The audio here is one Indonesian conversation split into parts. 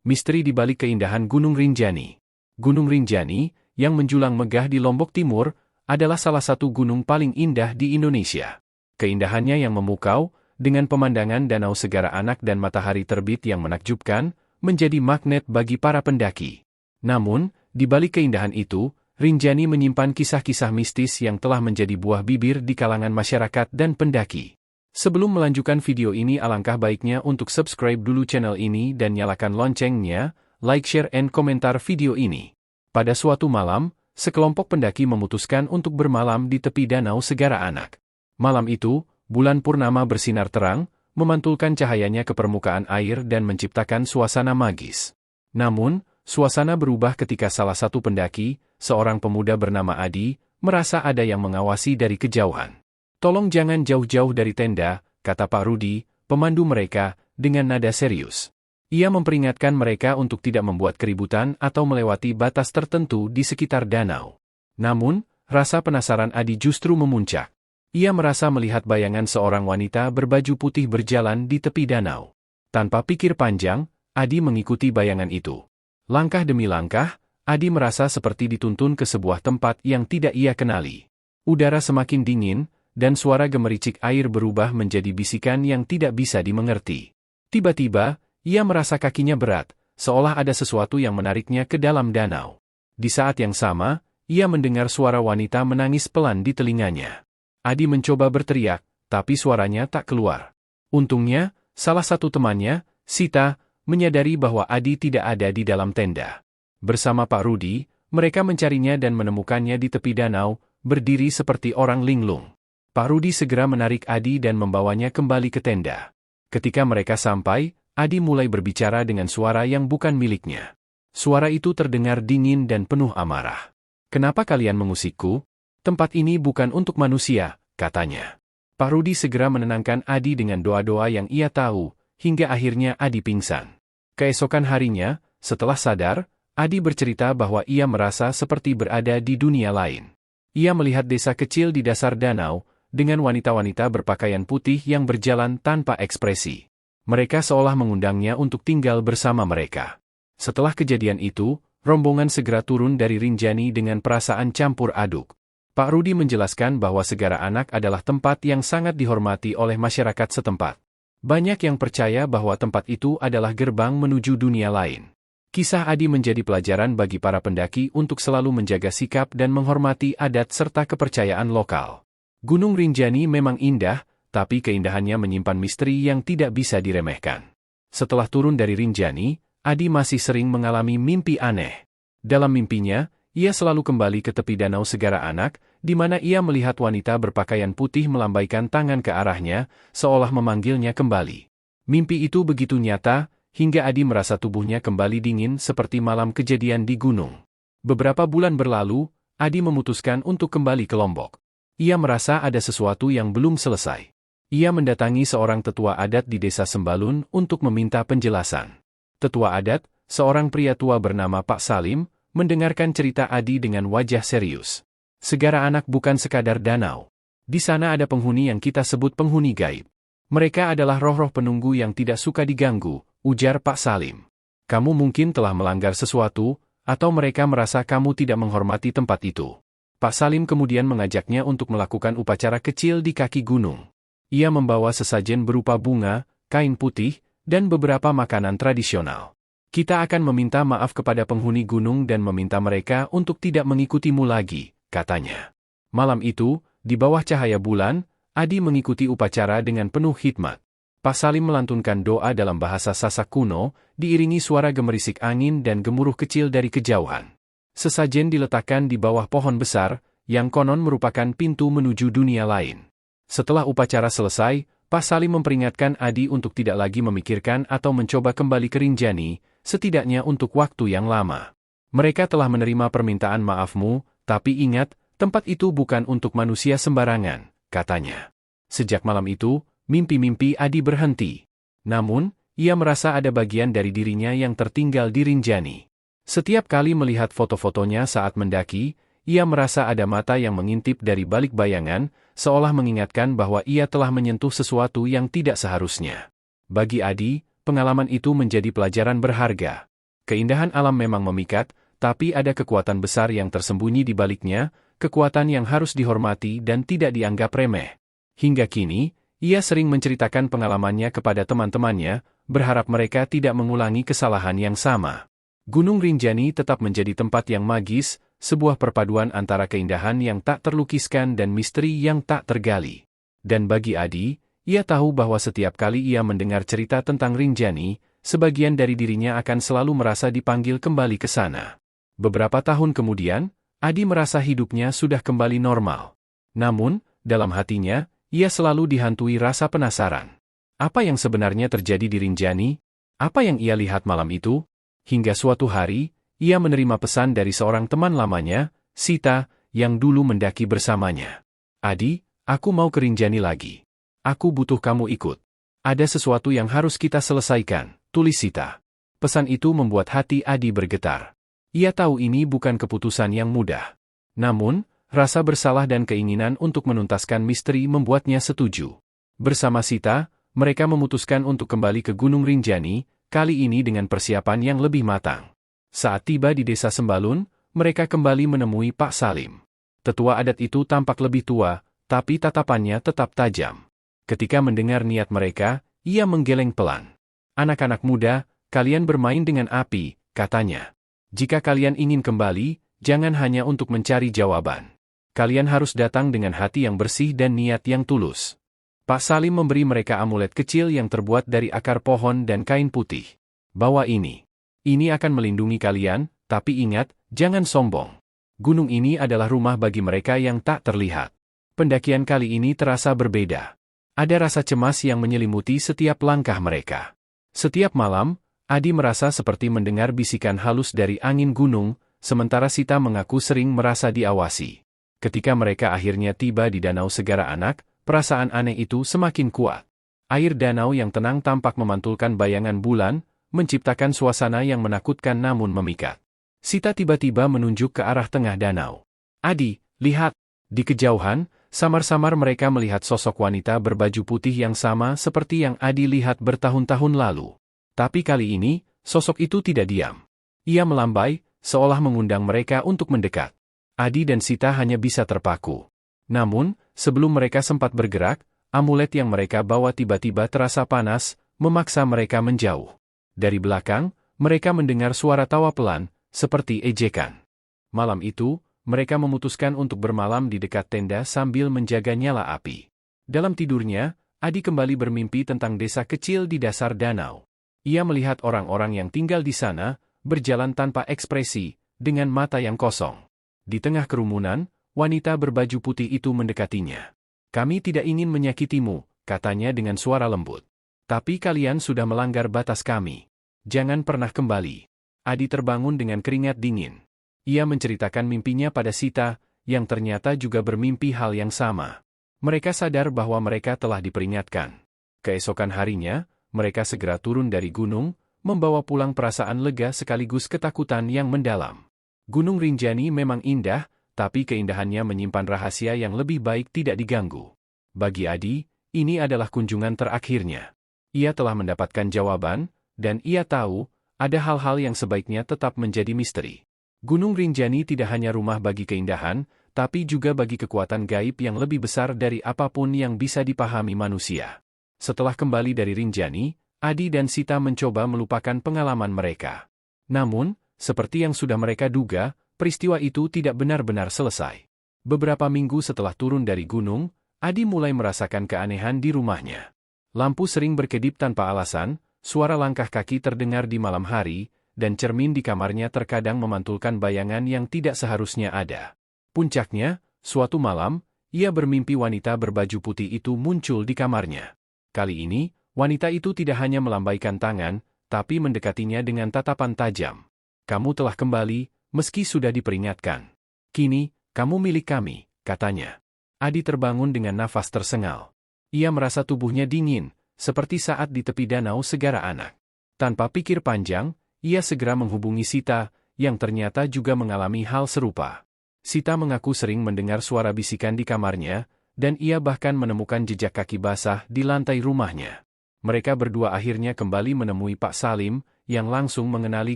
Misteri di balik keindahan Gunung Rinjani. Gunung Rinjani, yang menjulang megah di Lombok Timur, adalah salah satu gunung paling indah di Indonesia. Keindahannya yang memukau, dengan pemandangan danau Segara Anak dan matahari terbit yang menakjubkan, menjadi magnet bagi para pendaki. Namun, di balik keindahan itu, Rinjani menyimpan kisah-kisah mistis yang telah menjadi buah bibir di kalangan masyarakat dan pendaki. Sebelum melanjutkan video ini, alangkah baiknya untuk subscribe dulu channel ini dan nyalakan loncengnya, like, share, and komentar video ini. Pada suatu malam, sekelompok pendaki memutuskan untuk bermalam di tepi danau Segara Anak. Malam itu, bulan purnama bersinar terang, memantulkan cahayanya ke permukaan air dan menciptakan suasana magis. Namun, suasana berubah ketika salah satu pendaki, seorang pemuda bernama Adi, merasa ada yang mengawasi dari kejauhan. "Tolong jangan jauh-jauh dari tenda," kata Pak Rudi, pemandu mereka, dengan nada serius. Ia memperingatkan mereka untuk tidak membuat keributan atau melewati batas tertentu di sekitar danau. Namun, rasa penasaran Adi justru memuncak. Ia merasa melihat bayangan seorang wanita berbaju putih berjalan di tepi danau. Tanpa pikir panjang, Adi mengikuti bayangan itu. Langkah demi langkah, Adi merasa seperti dituntun ke sebuah tempat yang tidak ia kenali. Udara semakin dingin, dan suara gemericik air berubah menjadi bisikan yang tidak bisa dimengerti. Tiba-tiba, ia merasa kakinya berat, seolah ada sesuatu yang menariknya ke dalam danau. Di saat yang sama, ia mendengar suara wanita menangis pelan di telinganya. Adi mencoba berteriak, tapi suaranya tak keluar. Untungnya, salah satu temannya, Sita, menyadari bahwa Adi tidak ada di dalam tenda. Bersama Pak Rudi, mereka mencarinya dan menemukannya di tepi danau, berdiri seperti orang linglung. Pak Rudi segera menarik Adi dan membawanya kembali ke tenda. Ketika mereka sampai, Adi mulai berbicara dengan suara yang bukan miliknya. Suara itu terdengar dingin dan penuh amarah. "Kenapa kalian mengusikku? Tempat ini bukan untuk manusia," katanya. Pak Rudi segera menenangkan Adi dengan doa-doa yang ia tahu, hingga akhirnya Adi pingsan. Keesokan harinya, setelah sadar, Adi bercerita bahwa ia merasa seperti berada di dunia lain. Ia melihat desa kecil di dasar danau, dengan wanita-wanita berpakaian putih yang berjalan tanpa ekspresi. Mereka seolah mengundangnya untuk tinggal bersama mereka. Setelah kejadian itu, rombongan segera turun dari Rinjani dengan perasaan campur aduk. Pak Rudi menjelaskan bahwa Segara Anak adalah tempat yang sangat dihormati oleh masyarakat setempat. Banyak yang percaya bahwa tempat itu adalah gerbang menuju dunia lain. Kisah Adi menjadi pelajaran bagi para pendaki untuk selalu menjaga sikap dan menghormati adat serta kepercayaan lokal. Gunung Rinjani memang indah, tapi keindahannya menyimpan misteri yang tidak bisa diremehkan. Setelah turun dari Rinjani, Adi masih sering mengalami mimpi aneh. Dalam mimpinya, ia selalu kembali ke tepi danau Segara Anak, di mana ia melihat wanita berpakaian putih melambaikan tangan ke arahnya, seolah memanggilnya kembali. Mimpi itu begitu nyata, hingga Adi merasa tubuhnya kembali dingin seperti malam kejadian di gunung. Beberapa bulan berlalu, Adi memutuskan untuk kembali ke Lombok. Ia merasa ada sesuatu yang belum selesai. Ia mendatangi seorang tetua adat di desa Sembalun untuk meminta penjelasan. Tetua adat, seorang pria tua bernama Pak Salim, mendengarkan cerita Adi dengan wajah serius. "Segara Anak bukan sekadar danau. Di sana ada penghuni yang kita sebut penghuni gaib. Mereka adalah roh-roh penunggu yang tidak suka diganggu," ujar Pak Salim. "Kamu mungkin telah melanggar sesuatu, atau mereka merasa kamu tidak menghormati tempat itu." Pak Salim kemudian mengajaknya untuk melakukan upacara kecil di kaki gunung. Ia membawa sesajen berupa bunga, kain putih, dan beberapa makanan tradisional. "Kita akan meminta maaf kepada penghuni gunung dan meminta mereka untuk tidak mengikutimu lagi," katanya. Malam itu, di bawah cahaya bulan, Adi mengikuti upacara dengan penuh hikmat. Pak Salim melantunkan doa dalam bahasa Sasak kuno, diiringi suara gemerisik angin dan gemuruh kecil dari kejauhan. Sesajen diletakkan di bawah pohon besar, yang konon merupakan pintu menuju dunia lain. Setelah upacara selesai, Pak Salim memperingatkan Adi untuk tidak lagi memikirkan atau mencoba kembali ke Rinjani, setidaknya untuk waktu yang lama. "Mereka telah menerima permintaan maafmu, tapi ingat, tempat itu bukan untuk manusia sembarangan," katanya. Sejak malam itu, mimpi-mimpi Adi berhenti. Namun, ia merasa ada bagian dari dirinya yang tertinggal di Rinjani. Setiap kali melihat foto-fotonya saat mendaki, ia merasa ada mata yang mengintip dari balik bayangan, seolah mengingatkan bahwa ia telah menyentuh sesuatu yang tidak seharusnya. Bagi Adi, pengalaman itu menjadi pelajaran berharga. Keindahan alam memang memikat, tapi ada kekuatan besar yang tersembunyi di baliknya, kekuatan yang harus dihormati dan tidak dianggap remeh. Hingga kini, ia sering menceritakan pengalamannya kepada teman-temannya, berharap mereka tidak mengulangi kesalahan yang sama. Gunung Rinjani tetap menjadi tempat yang magis, sebuah perpaduan antara keindahan yang tak terlukiskan dan misteri yang tak tergali. Dan bagi Adi, ia tahu bahwa setiap kali ia mendengar cerita tentang Rinjani, sebagian dari dirinya akan selalu merasa dipanggil kembali ke sana. Beberapa tahun kemudian, Adi merasa hidupnya sudah kembali normal. Namun, dalam hatinya, ia selalu dihantui rasa penasaran. Apa yang sebenarnya terjadi di Rinjani? Apa yang ia lihat malam itu? Hingga suatu hari, ia menerima pesan dari seorang teman lamanya, Sita, yang dulu mendaki bersamanya. Adi, aku mau ke Rinjani lagi. Aku butuh kamu ikut. Ada sesuatu yang harus kita selesaikan, tulis Sita. Pesan itu membuat hati Adi bergetar. Ia tahu ini bukan keputusan yang mudah. Namun, rasa bersalah dan keinginan untuk menuntaskan misteri membuatnya setuju. Bersama Sita, mereka memutuskan untuk kembali ke Gunung Rinjani, kali ini dengan persiapan yang lebih matang. Saat tiba di desa Sembalun, mereka kembali menemui Pak Salim. Tetua adat itu tampak lebih tua, tapi tatapannya tetap tajam. Ketika mendengar niat mereka, ia menggeleng pelan. Anak-anak muda, kalian bermain dengan api, katanya. Jika kalian ingin kembali, jangan hanya untuk mencari jawaban. Kalian harus datang dengan hati yang bersih dan niat yang tulus. Pak Salim memberi mereka amulet kecil yang terbuat dari akar pohon dan kain putih. Bawa ini. Ini akan melindungi kalian, tapi ingat, jangan sombong. Gunung ini adalah rumah bagi mereka yang tak terlihat. Pendakian kali ini terasa berbeda. Ada rasa cemas yang menyelimuti setiap langkah mereka. Setiap malam, Adi merasa seperti mendengar bisikan halus dari angin gunung, sementara Sita mengaku sering merasa diawasi. Ketika mereka akhirnya tiba di Danau Segara Anak, perasaan aneh itu semakin kuat. Air danau yang tenang tampak memantulkan bayangan bulan, menciptakan suasana yang menakutkan namun memikat. Sita tiba-tiba menunjuk ke arah tengah danau. Adi, lihat! Di kejauhan, samar-samar mereka melihat sosok wanita berbaju putih yang sama seperti yang Adi lihat bertahun-tahun lalu. Tapi kali ini, sosok itu tidak diam. Ia melambai, seolah mengundang mereka untuk mendekat. Adi dan Sita hanya bisa terpaku. Namun, sebelum mereka sempat bergerak, amulet yang mereka bawa tiba-tiba terasa panas, memaksa mereka menjauh. Dari belakang, mereka mendengar suara tawa pelan, seperti ejekan. Malam itu, mereka memutuskan untuk bermalam di dekat tenda sambil menjaga nyala api. Dalam tidurnya, Adi kembali bermimpi tentang desa kecil di dasar danau. Ia melihat orang-orang yang tinggal di sana, berjalan tanpa ekspresi, dengan mata yang kosong. Di tengah kerumunan, wanita berbaju putih itu mendekatinya. Kami tidak ingin menyakitimu, katanya dengan suara lembut. Tapi kalian sudah melanggar batas kami. Jangan pernah kembali. Adi terbangun dengan keringat dingin. Ia menceritakan mimpinya pada Sita, yang ternyata juga bermimpi hal yang sama. Mereka sadar bahwa mereka telah diperingatkan. Keesokan harinya, mereka segera turun dari gunung, membawa pulang perasaan lega sekaligus ketakutan yang mendalam. Gunung Rinjani memang indah, tapi keindahannya menyimpan rahasia yang lebih baik tidak diganggu. Bagi Adi, ini adalah kunjungan terakhirnya. Ia telah mendapatkan jawaban, dan ia tahu, ada hal-hal yang sebaiknya tetap menjadi misteri. Gunung Rinjani tidak hanya rumah bagi keindahan, tapi juga bagi kekuatan gaib yang lebih besar dari apapun yang bisa dipahami manusia. Setelah kembali dari Rinjani, Adi dan Sita mencoba melupakan pengalaman mereka. Namun, seperti yang sudah mereka duga, peristiwa itu tidak benar-benar selesai. Beberapa minggu setelah turun dari gunung, Adi mulai merasakan keanehan di rumahnya. Lampu sering berkedip tanpa alasan, suara langkah kaki terdengar di malam hari, dan cermin di kamarnya terkadang memantulkan bayangan yang tidak seharusnya ada. Puncaknya, suatu malam, ia bermimpi wanita berbaju putih itu muncul di kamarnya. Kali ini, wanita itu tidak hanya melambaikan tangan, tapi mendekatinya dengan tatapan tajam. Kamu telah kembali, meski sudah diperingatkan. Kini, kamu milik kami, katanya. Adi terbangun dengan nafas tersengal. Ia merasa tubuhnya dingin, seperti saat di tepi Danau Segara Anak. Tanpa pikir panjang, ia segera menghubungi Sita, yang ternyata juga mengalami hal serupa. Sita mengaku sering mendengar suara bisikan di kamarnya, dan ia bahkan menemukan jejak kaki basah di lantai rumahnya. Mereka berdua akhirnya kembali menemui Pak Salim, yang langsung mengenali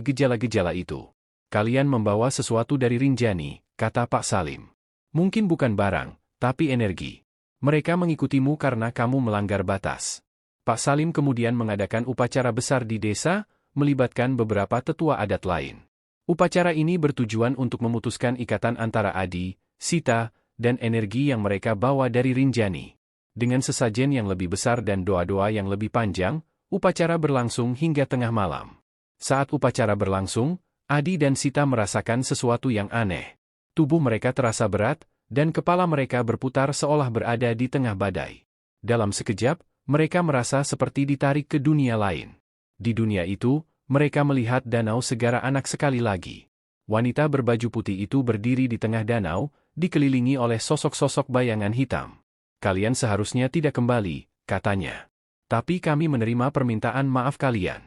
gejala-gejala itu. Kalian membawa sesuatu dari Rinjani, kata Pak Salim. Mungkin bukan barang, tapi energi. Mereka mengikutimu karena kamu melanggar batas. Pak Salim kemudian mengadakan upacara besar di desa, melibatkan beberapa tetua adat lain. Upacara ini bertujuan untuk memutuskan ikatan antara Adi, Sita, dan energi yang mereka bawa dari Rinjani. Dengan sesajen yang lebih besar dan doa-doa yang lebih panjang, upacara berlangsung hingga tengah malam. Saat upacara berlangsung, Adi dan Sita merasakan sesuatu yang aneh. Tubuh mereka terasa berat, dan kepala mereka berputar seolah berada di tengah badai. Dalam sekejap, mereka merasa seperti ditarik ke dunia lain. Di dunia itu, mereka melihat danau Segara Anak sekali lagi. Wanita berbaju putih itu berdiri di tengah danau, dikelilingi oleh sosok-sosok bayangan hitam. Kalian seharusnya tidak kembali, katanya. Tapi kami menerima permintaan maaf kalian.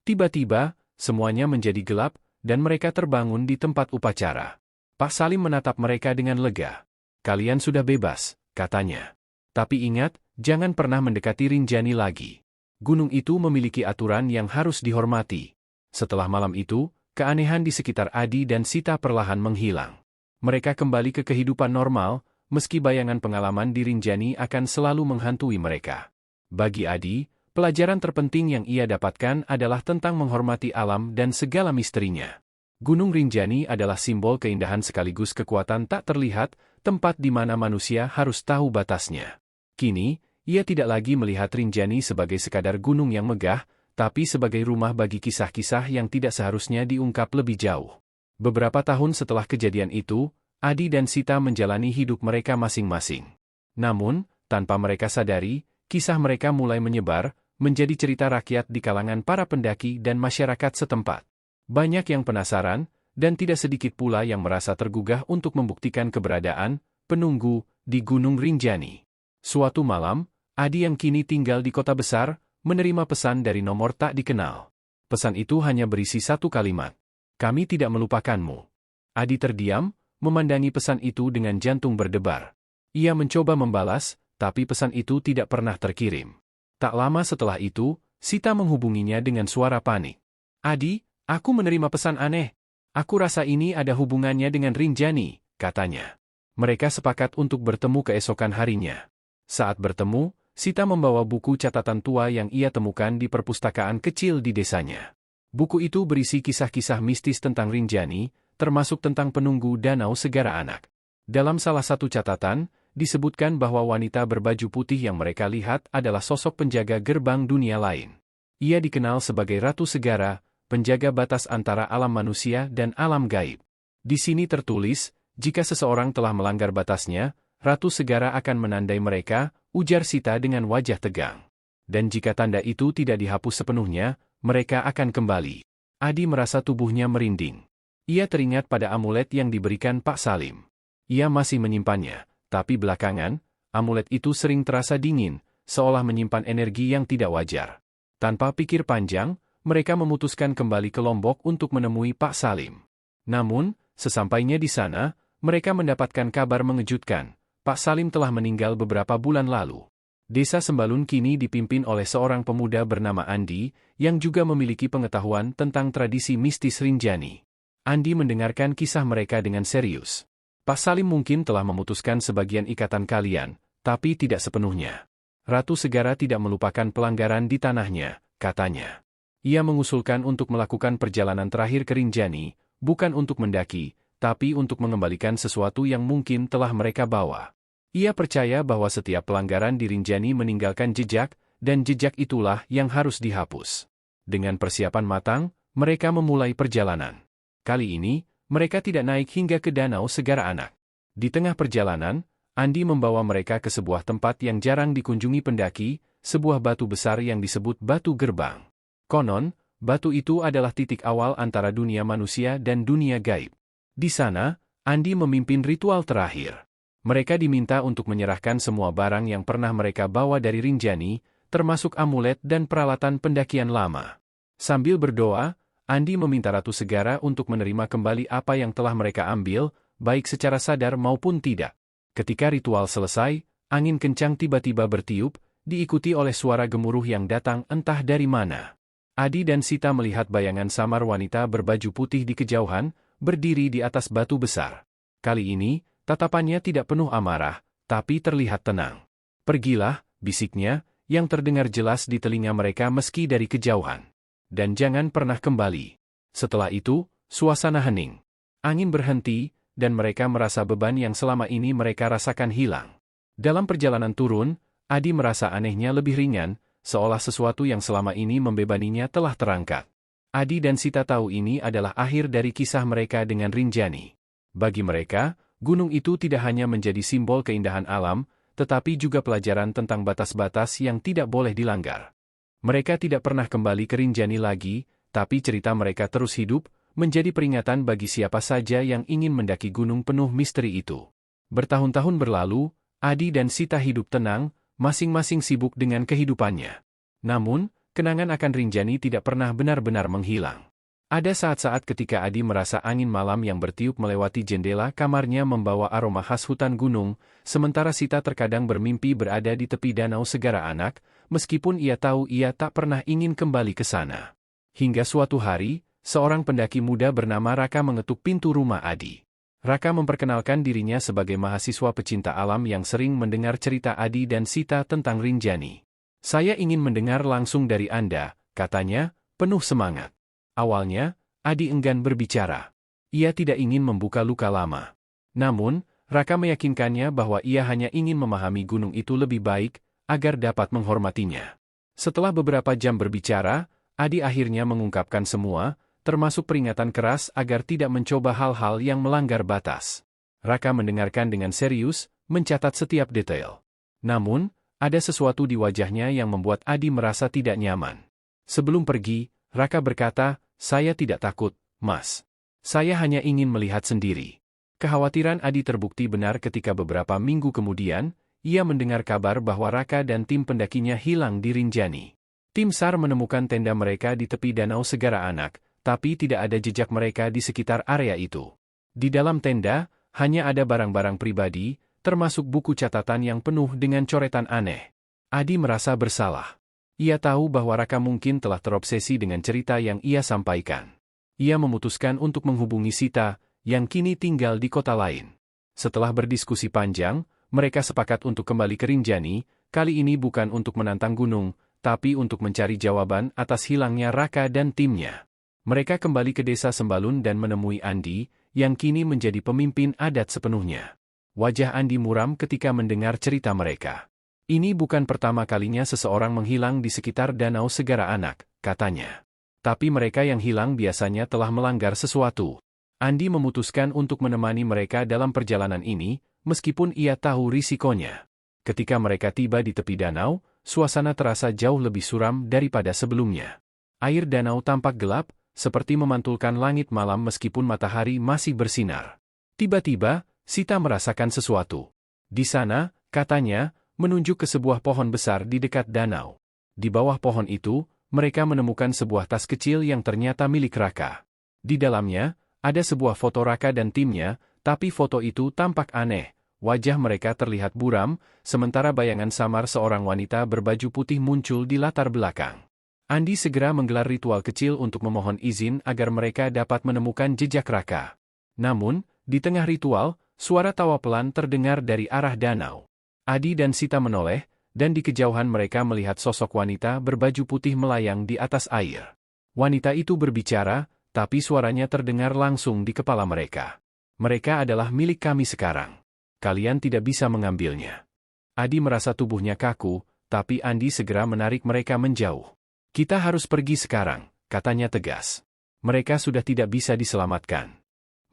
Tiba-tiba, semuanya menjadi gelap, dan mereka terbangun di tempat upacara. Pak Salim menatap mereka dengan lega. Kalian sudah bebas, katanya. Tapi ingat, jangan pernah mendekati Rinjani lagi. Gunung itu memiliki aturan yang harus dihormati. Setelah malam itu, keanehan di sekitar Adi dan Sita perlahan menghilang. Mereka kembali ke kehidupan normal, meski bayangan pengalaman di Rinjani akan selalu menghantui mereka. Bagi Adi, pelajaran terpenting yang ia dapatkan adalah tentang menghormati alam dan segala misterinya. Gunung Rinjani adalah simbol keindahan sekaligus kekuatan tak terlihat, tempat di mana manusia harus tahu batasnya. Kini, ia tidak lagi melihat Rinjani sebagai sekadar gunung yang megah, tapi sebagai rumah bagi kisah-kisah yang tidak seharusnya diungkap lebih jauh. Beberapa tahun setelah kejadian itu, Adi dan Sita menjalani hidup mereka masing-masing. Namun, tanpa mereka sadari, kisah mereka mulai menyebar, menjadi cerita rakyat di kalangan para pendaki dan masyarakat setempat. Banyak yang penasaran, dan tidak sedikit pula yang merasa tergugah untuk membuktikan keberadaan penunggu di Gunung Rinjani. Suatu malam, Adi yang kini tinggal di kota besar, menerima pesan dari nomor tak dikenal. Pesan itu hanya berisi satu kalimat. Kami tidak melupakanmu. Adi terdiam, memandangi pesan itu dengan jantung berdebar. Ia mencoba membalas, tapi pesan itu tidak pernah terkirim. Tak lama setelah itu, Sita menghubunginya dengan suara panik. Adi, aku menerima pesan aneh. Aku rasa ini ada hubungannya dengan Rinjani, katanya. Mereka sepakat untuk bertemu keesokan harinya. Saat bertemu, Sita membawa buku catatan tua yang ia temukan di perpustakaan kecil di desanya. Buku itu berisi kisah-kisah mistis tentang Rinjani, termasuk tentang penunggu Danau Segara Anak. Dalam salah satu catatan, disebutkan bahwa wanita berbaju putih yang mereka lihat adalah sosok penjaga gerbang dunia lain. Ia dikenal sebagai Ratu Segara, penjaga batas antara alam manusia dan alam gaib. Di sini tertulis, jika seseorang telah melanggar batasnya, Ratu Segara akan menandai mereka, ujar Sita dengan wajah tegang. Dan jika tanda itu tidak dihapus sepenuhnya, mereka akan kembali. Adi merasa tubuhnya merinding. Ia teringat pada amulet yang diberikan Pak Salim. Ia masih menyimpannya. Tapi belakangan, amulet itu sering terasa dingin, seolah menyimpan energi yang tidak wajar. Tanpa pikir panjang, mereka memutuskan kembali ke Lombok untuk menemui Pak Salim. Namun, sesampainya di sana, mereka mendapatkan kabar mengejutkan. Pak Salim telah meninggal beberapa bulan lalu. Desa Sembalun kini dipimpin oleh seorang pemuda bernama Andi, yang juga memiliki pengetahuan tentang tradisi mistis Rinjani. Andi mendengarkan kisah mereka dengan serius. Pak Salim mungkin telah memutuskan sebagian ikatan kalian, tapi tidak sepenuhnya. Ratu Segara tidak melupakan pelanggaran di tanahnya, katanya. Ia mengusulkan untuk melakukan perjalanan terakhir ke Rinjani, bukan untuk mendaki, tapi untuk mengembalikan sesuatu yang mungkin telah mereka bawa. Ia percaya bahwa setiap pelanggaran di Rinjani meninggalkan jejak, dan jejak itulah yang harus dihapus. Dengan persiapan matang, mereka memulai perjalanan. Kali ini, mereka tidak naik hingga ke Danau Segara Anak. Di tengah perjalanan, Andi membawa mereka ke sebuah tempat yang jarang dikunjungi pendaki, sebuah batu besar yang disebut Batu Gerbang. Konon, batu itu adalah titik awal antara dunia manusia dan dunia gaib. Di sana, Andi memimpin ritual terakhir. Mereka diminta untuk menyerahkan semua barang yang pernah mereka bawa dari Rinjani, termasuk amulet dan peralatan pendakian lama. Sambil berdoa, Andi meminta Ratu Segara untuk menerima kembali apa yang telah mereka ambil, baik secara sadar maupun tidak. Ketika ritual selesai, angin kencang tiba-tiba bertiup, diikuti oleh suara gemuruh yang datang entah dari mana. Adi dan Sita melihat bayangan samar wanita berbaju putih di kejauhan, berdiri di atas batu besar. Kali ini, tatapannya tidak penuh amarah, tapi terlihat tenang. "Pergilah," bisiknya, yang terdengar jelas di telinga mereka meski dari kejauhan. "Dan jangan pernah kembali." Setelah itu, suasana hening. Angin berhenti, dan mereka merasa beban yang selama ini mereka rasakan hilang. Dalam perjalanan turun, Adi merasa anehnya lebih ringan, seolah sesuatu yang selama ini membebaninya telah terangkat. Adi dan Sita tahu ini adalah akhir dari kisah mereka dengan Rinjani. Bagi mereka, gunung itu tidak hanya menjadi simbol keindahan alam, tetapi juga pelajaran tentang batas-batas yang tidak boleh dilanggar. Mereka tidak pernah kembali ke Rinjani lagi, tapi cerita mereka terus hidup, menjadi peringatan bagi siapa saja yang ingin mendaki gunung penuh misteri itu. Bertahun-tahun berlalu, Adi dan Sita hidup tenang, masing-masing sibuk dengan kehidupannya. Namun, kenangan akan Rinjani tidak pernah benar-benar menghilang. Ada saat-saat ketika Adi merasa angin malam yang bertiup melewati jendela kamarnya membawa aroma khas hutan gunung, sementara Sita terkadang bermimpi berada di tepi danau Segara Anak, meskipun ia tahu ia tak pernah ingin kembali ke sana. Hingga suatu hari, seorang pendaki muda bernama Raka mengetuk pintu rumah Adi. Raka memperkenalkan dirinya sebagai mahasiswa pecinta alam yang sering mendengar cerita Adi dan Sita tentang Rinjani. "Saya ingin mendengar langsung dari Anda," katanya, penuh semangat. Awalnya, Adi enggan berbicara. Ia tidak ingin membuka luka lama. Namun, Raka meyakinkannya bahwa ia hanya ingin memahami gunung itu lebih baik, agar dapat menghormatinya. Setelah beberapa jam berbicara, Adi akhirnya mengungkapkan semua, termasuk peringatan keras agar tidak mencoba hal-hal yang melanggar batas. Raka mendengarkan dengan serius, mencatat setiap detail. Namun, ada sesuatu di wajahnya yang membuat Adi merasa tidak nyaman. Sebelum pergi, Raka berkata, "Saya tidak takut, Mas. Saya hanya ingin melihat sendiri." Kekhawatiran Adi terbukti benar ketika beberapa minggu kemudian, ia mendengar kabar bahwa Raka dan tim pendakinya hilang di Rinjani. Tim SAR menemukan tenda mereka di tepi danau Segara Anak, tapi tidak ada jejak mereka di sekitar area itu. Di dalam tenda, hanya ada barang-barang pribadi, termasuk buku catatan yang penuh dengan coretan aneh. Adi merasa bersalah. Ia tahu bahwa Raka mungkin telah terobsesi dengan cerita yang ia sampaikan. Ia memutuskan untuk menghubungi Sita, yang kini tinggal di kota lain. Setelah berdiskusi panjang, mereka sepakat untuk kembali ke Rinjani, kali ini bukan untuk menantang gunung, tapi untuk mencari jawaban atas hilangnya Raka dan timnya. Mereka kembali ke desa Sembalun dan menemui Andi, yang kini menjadi pemimpin adat sepenuhnya. Wajah Andi muram ketika mendengar cerita mereka. "Ini bukan pertama kalinya seseorang menghilang di sekitar danau Segara Anak," katanya. "Tapi mereka yang hilang biasanya telah melanggar sesuatu." Andi memutuskan untuk menemani mereka dalam perjalanan ini, meskipun ia tahu risikonya. Ketika mereka tiba di tepi danau, suasana terasa jauh lebih suram daripada sebelumnya. Air danau tampak gelap, seperti memantulkan langit malam meskipun matahari masih bersinar. Tiba-tiba, Sita merasakan sesuatu. Di sana, katanya, menunjuk ke sebuah pohon besar di dekat danau. Di bawah pohon itu, mereka menemukan sebuah tas kecil yang ternyata milik Raka. Di dalamnya, ada sebuah foto Raka dan timnya, tapi foto itu tampak aneh. Wajah mereka terlihat buram, sementara bayangan samar seorang wanita berbaju putih muncul di latar belakang. Andi segera menggelar ritual kecil untuk memohon izin agar mereka dapat menemukan jejak Raka. Namun, di tengah ritual, suara tawa pelan terdengar dari arah danau. Adi dan Sita menoleh, dan di kejauhan mereka melihat sosok wanita berbaju putih melayang di atas air. Wanita itu berbicara, tapi suaranya terdengar langsung di kepala mereka. "Mereka adalah milik kami sekarang. Kalian tidak bisa mengambilnya." Adi merasa tubuhnya kaku, tapi Andi segera menarik mereka menjauh. "Kita harus pergi sekarang," katanya tegas. Mereka sudah tidak bisa diselamatkan.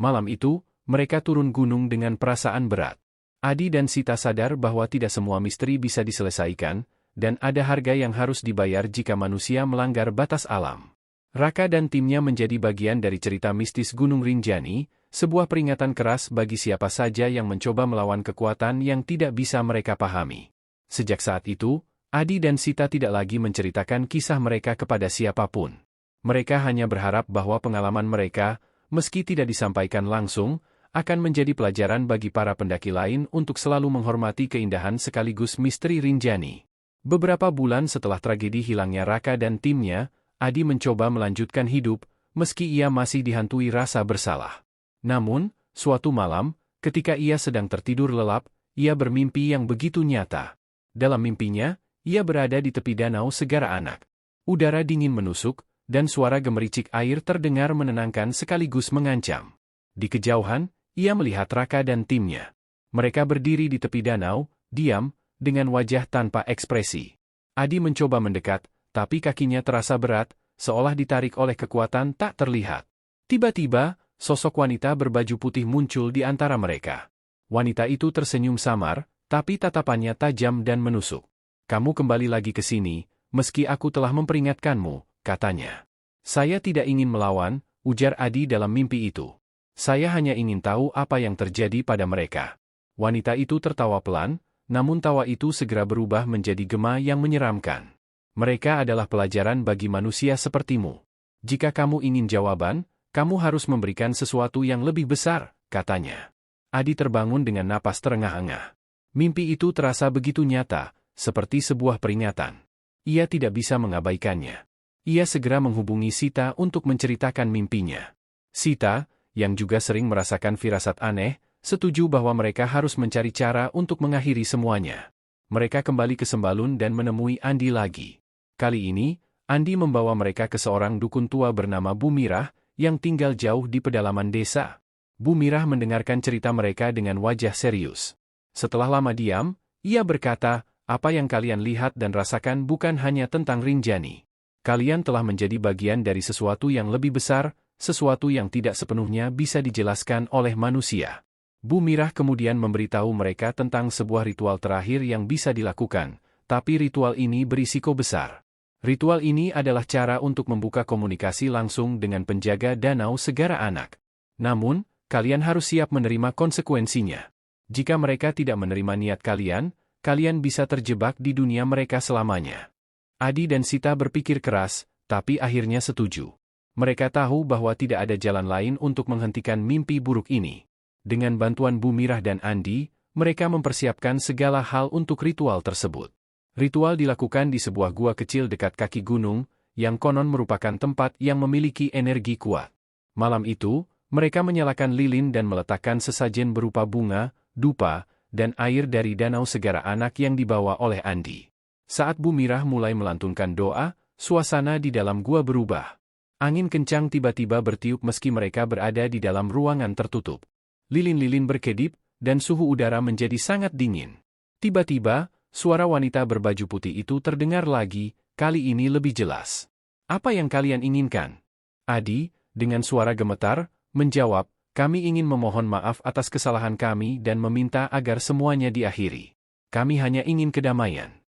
Malam itu, mereka turun gunung dengan perasaan berat. Adi dan Sita sadar bahwa tidak semua misteri bisa diselesaikan, dan ada harga yang harus dibayar jika manusia melanggar batas alam. Raka dan timnya menjadi bagian dari cerita mistis Gunung Rinjani, sebuah peringatan keras bagi siapa saja yang mencoba melawan kekuatan yang tidak bisa mereka pahami. Sejak saat itu, Adi dan Sita tidak lagi menceritakan kisah mereka kepada siapapun. Mereka hanya berharap bahwa pengalaman mereka, meski tidak disampaikan langsung, akan menjadi pelajaran bagi para pendaki lain untuk selalu menghormati keindahan sekaligus misteri Rinjani. Beberapa bulan setelah tragedi hilangnya Raka dan timnya, Adi mencoba melanjutkan hidup, meski ia masih dihantui rasa bersalah. Namun, suatu malam, ketika ia sedang tertidur lelap, ia bermimpi yang begitu nyata. Dalam mimpinya, ia berada di tepi danau Segara Anak. Udara dingin menusuk, dan suara gemericik air terdengar menenangkan sekaligus mengancam. Di kejauhan, ia melihat Raka dan timnya. Mereka berdiri di tepi danau, diam, dengan wajah tanpa ekspresi. Adi mencoba mendekat, tapi kakinya terasa berat, seolah ditarik oleh kekuatan tak terlihat. Tiba-tiba, sosok wanita berbaju putih muncul di antara mereka. Wanita itu tersenyum samar, tapi tatapannya tajam dan menusuk. "Kamu kembali lagi ke sini, meski aku telah memperingatkanmu," katanya. "Saya tidak ingin melawan," ujar Adi dalam mimpi itu. "Saya hanya ingin tahu apa yang terjadi pada mereka." Wanita itu tertawa pelan, namun tawa itu segera berubah menjadi gema yang menyeramkan. "Mereka adalah pelajaran bagi manusia sepertimu. Jika kamu ingin jawaban, kamu harus memberikan sesuatu yang lebih besar," katanya. Adi terbangun dengan napas terengah-engah. Mimpi itu terasa begitu nyata, seperti sebuah peringatan. Ia tidak bisa mengabaikannya. Ia segera menghubungi Sita untuk menceritakan mimpinya. Sita, yang juga sering merasakan firasat aneh, setuju bahwa mereka harus mencari cara untuk mengakhiri semuanya. Mereka kembali ke Sembalun dan menemui Andi lagi. Kali ini, Andi membawa mereka ke seorang dukun tua bernama Bu Mirah, yang tinggal jauh di pedalaman desa. Bu Mirah mendengarkan cerita mereka dengan wajah serius. Setelah lama diam, ia berkata, "Apa yang kalian lihat dan rasakan bukan hanya tentang Rinjani. Kalian telah menjadi bagian dari sesuatu yang lebih besar, sesuatu yang tidak sepenuhnya bisa dijelaskan oleh manusia." Bu Mirah kemudian memberitahu mereka tentang sebuah ritual terakhir yang bisa dilakukan, tapi ritual ini berisiko besar. Ritual ini adalah cara untuk membuka komunikasi langsung dengan penjaga danau Segara Anak. Namun, kalian harus siap menerima konsekuensinya. Jika mereka tidak menerima niat kalian, kalian bisa terjebak di dunia mereka selamanya. Adi dan Sita berpikir keras, tapi akhirnya setuju. Mereka tahu bahwa tidak ada jalan lain untuk menghentikan mimpi buruk ini. Dengan bantuan Bu Mirah dan Andi, mereka mempersiapkan segala hal untuk ritual tersebut. Ritual dilakukan di sebuah gua kecil dekat kaki gunung, yang konon merupakan tempat yang memiliki energi kuat. Malam itu, mereka menyalakan lilin dan meletakkan sesajen berupa bunga, dupa, dan air dari danau Segara Anak yang dibawa oleh Andi. Saat Bu Mirah mulai melantunkan doa, suasana di dalam gua berubah. Angin kencang tiba-tiba bertiup meski mereka berada di dalam ruangan tertutup. Lilin-lilin berkedip, dan suhu udara menjadi sangat dingin. Tiba-tiba, suara wanita berbaju putih itu terdengar lagi, kali ini lebih jelas. "Apa yang kalian inginkan?" Adi, dengan suara gemetar, menjawab, "Kami ingin memohon maaf atas kesalahan kami dan meminta agar semuanya diakhiri. Kami hanya ingin kedamaian."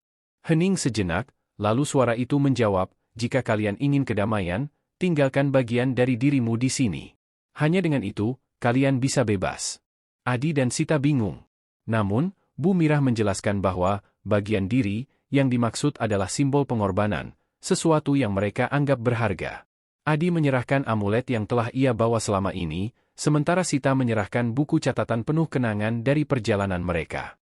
Hening sejenak, lalu suara itu menjawab, "Jika kalian ingin kedamaian, tinggalkan bagian dari dirimu di sini. Hanya dengan itu, kalian bisa bebas." Adi dan Sita bingung. Namun, Bu Mirah menjelaskan bahwa bagian diri yang dimaksud adalah simbol pengorbanan, sesuatu yang mereka anggap berharga. Adi menyerahkan amulet yang telah ia bawa selama ini, sementara Sita menyerahkan buku catatan penuh kenangan dari perjalanan mereka.